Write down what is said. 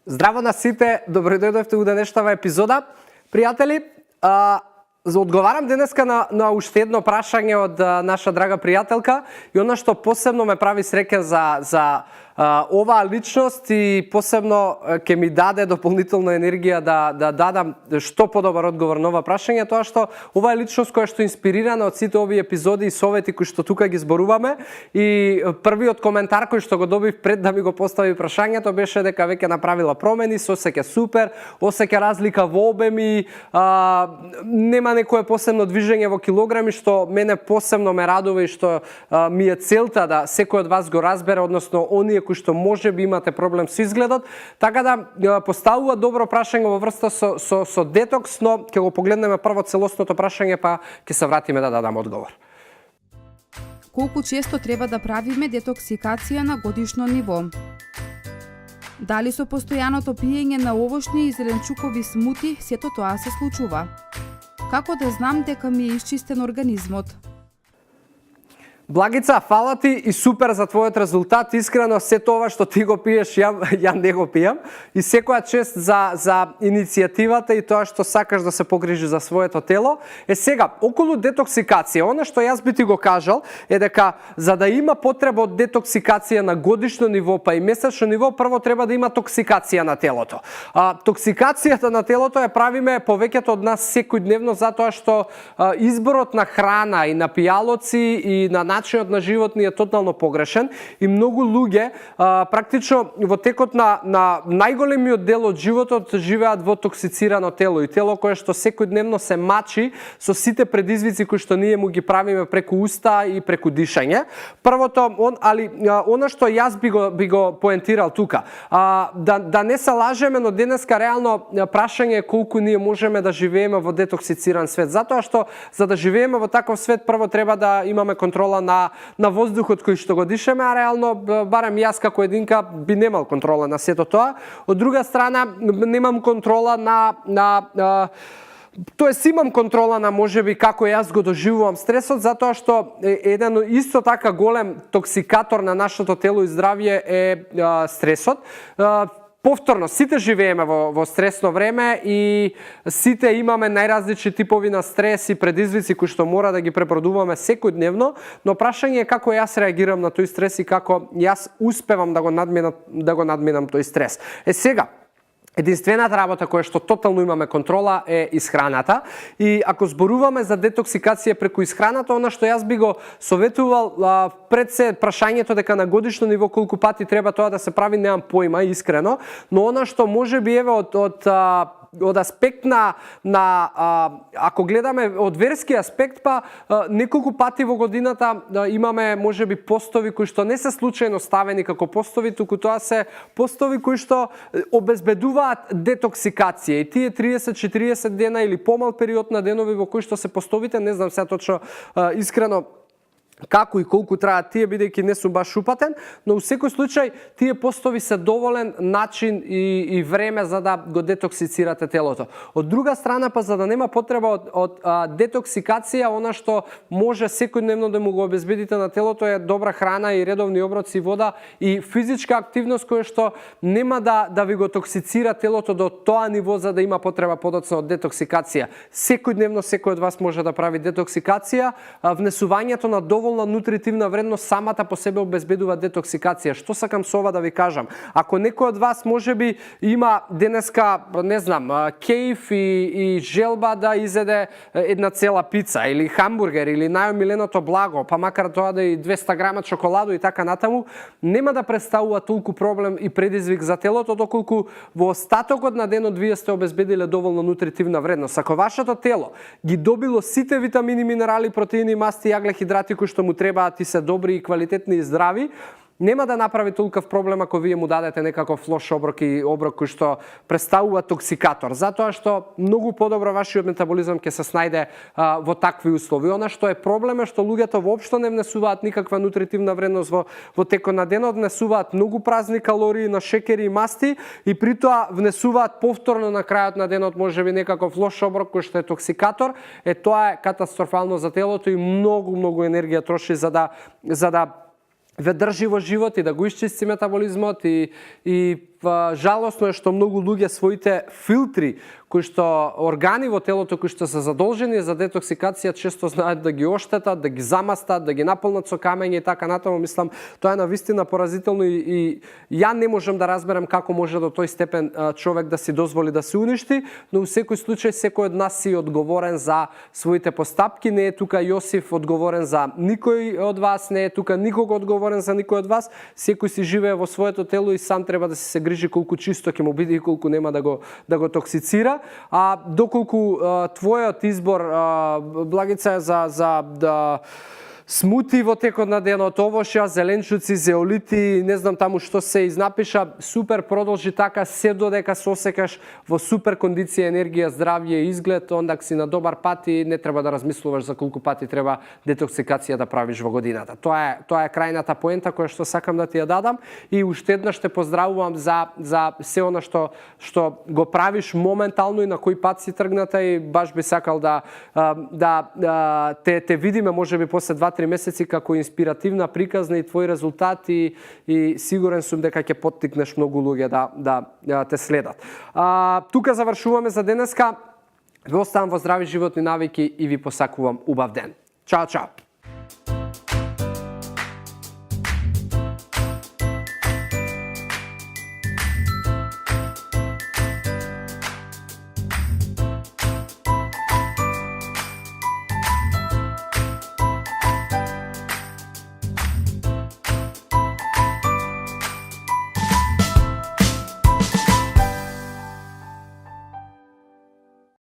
Здраво на сите, добро дојдовте у денешната епизода. Пријатели, одговарам денеска на уште едно прашање од наша драга пријателка и она што посебно ме прави среќен за оваа личност и посебно ќе ми даде дополнителна енергија да дадам што подобар одговор на ова прашање, тоа што ова е личност која што инспирирана од сите овие епизоди и совети кои што тука ги зборуваме, и првиот коментар кој што го добив пред да ми го постави прашањето беше дека веќе направила промени, се осеќа супер, осеќа разлика во обеми, нема некое посебно движење во килограми, што мене посебно ме радува и што ми е целта да секој од вас го разбере, односно оние кои што може би имате проблем со изгледот, така да поставува добро прашање во врста со детокс, но ќе го погледнеме прво целосното прашање, па ќе се вратиме да дадам одговор. Колку често треба да правиме детоксикација на годишно ниво? Дали со постојаното пиење на овошни и зеленчукови смути сето тоа се случува? Како да знам дека ми е исчистен организмот? Благица, фала ти и супер за твојот резултат. Искрено, се тоа што ти го пиеш, ја не го пијам. И секоја чест за иницијативата и тоа што сакаш да се погрижи за своето тело. Сега, околу детоксикација, она што јас би ти го кажал е дека за да има потреба од детоксикација на годишно ниво, па и месечно ниво, прво треба да има токсикација на телото. Токсикацијата на телото ја правиме повеќето од нас секојдневно, затоа што изборот на храна и на пијалоци и на начинот на живот ни е тотално погрешен и многу луѓе практично во текот на најголемиот дел од животот живеат во токсицирано тело и тело кое што секојдневно се мачи со сите предизвици кои што ние му ги правиме преку уста и преку дишање. Првото, она што јас би го поентирал тука, да не се лажеме, но денеска реално прашање е колку ние можеме да живееме во детоксициран свет, затоа што за да живееме во таков свет прво треба да имаме контрола на воздухот кој што го дишеме, а реално, барем јас како единка, би немал контрола на сето тоа. Од друга страна, немам контрола тоест имам контрола на можеби како јас го доживувам стресот, затоа што еден исто така голем токсикатор на нашето тело и здравје е стресот. Повторно, сите живееме во стресно време и сите имаме најразлични типови на стрес и предизвици кои што мора да ги пребродуваме секојдневно, но прашање е како јас реагирам на тој стрес и како јас успевам да го надминам тој стрес. Сега, единствената работа која што тотално имаме контрола е исхраната и ако зборуваме за детоксикација преку исхраната, она што јас би го советувал пред се прашањето дека на годишно ниво колку пати треба тоа да се прави, немам поима искрено, но она што може би еве од аспект ако гледаме од верски аспект, па неколку пати во годината имаме можеби постови кои што не се случајно ставени како постови, туку тоа се постови кои што обезбедуваат детоксикација и тие 30-40 дена или помал период на денови во кои што се постовите, не знам сега точно искрено како и колку траат тие, бидејќи не сум баш упатен, но во секој случај тие постови се доволен начин и време за да го детоксицирате телото. Од друга страна, па за да нема потреба од детоксикација, она што може секојдневно да му го обезбедите на телото е добра храна и редовни оброци вода и физичка активност која што нема да ви го токсицира телото до тоа ниво за да има потреба подоцна од детоксикација. Секојдневно секој од вас може да прави детоксикација, внесувањето на доволна нутритивна вредност самата по себе обезбедува детоксикација. Што сакам со ова да ви кажам? Ако некој од вас можеби има денеска, не знам, кејф и желба да изеде една цела пица или хамбургер или најомиленото благо, па макар тоа да и 200 грама чоколадо и така натаму, нема да представува толку проблем и предизвик за телото доколку во остатокот на денот вие сте обезбедиле доволно нутритивна вредност. Ако вашето тело ги добило сите витамини, минерали, протеини, масти и аглехидрати кои што му требаат и се добри и квалитетни и здрави, нема да направи толков проблем ако вие му дадете некаков лош оброк и оброк кој што представува токсикатор, затоа што многу подобро вашиот метаболизам ќе се снајде во такви услови. Она што е проблем е што луѓето воопшто не внесуваат никаква нутритивна вредност во текот на денот, внесуваат многу празни калории на шекери и масти и при тоа внесуваат повторно на крајот на денот можеби некаков лош оброк кој што е токсикатор. Тоа е катастрофално за телото и многу енергија троши за да ве држи во живот и да го исчисти метаболизмот и жалосно е што многу луѓе своите филтри кои што органи во телото кои што се задолжени за детоксикација често знаат да ги оштетат, да ги замастат, да ги наполнат со камења и така натаму. Мислам, тоа е навистина поразително и ја не можам да разберам како може до тој степен човек да си дозволи да се уништи, но во секој случај секој од нас си одговорен за своите постапки. Не е тука Јосиф одговорен за никој од вас, не е тука никого одговорен за никој од вас. Секој си живее во своето тело и сам треба да се грижи колку чисто ќе му биде и колку нема да го токсицира. А доколку твојот избор, Благица, за да смути во текот на денот, овошја, зеленчуци, зеолити, не знам таму што се изнапиша, супер, продолжи така, се додека се осекаш во супер кондиција, енергија, здравје, изглед, ондак си на добар пат и не треба да размислуваш за колку пати треба детоксикација да правиш во годината. Тоа е крајната поента која што сакам да ти ја дадам и уште еднаш те поздравувам за се она што го правиш моментално и на кој пат си тргната и баш би сакал да те видиме можеби после 2-3 месеци како инспиративна, приказна и твои резултати и сигурен сум дека ќе поттикнеш многу луѓе да те следат. Тука завршуваме за денеска. Ви оставам во здрави животни навики и ви посакувам убав ден. Чао, чао!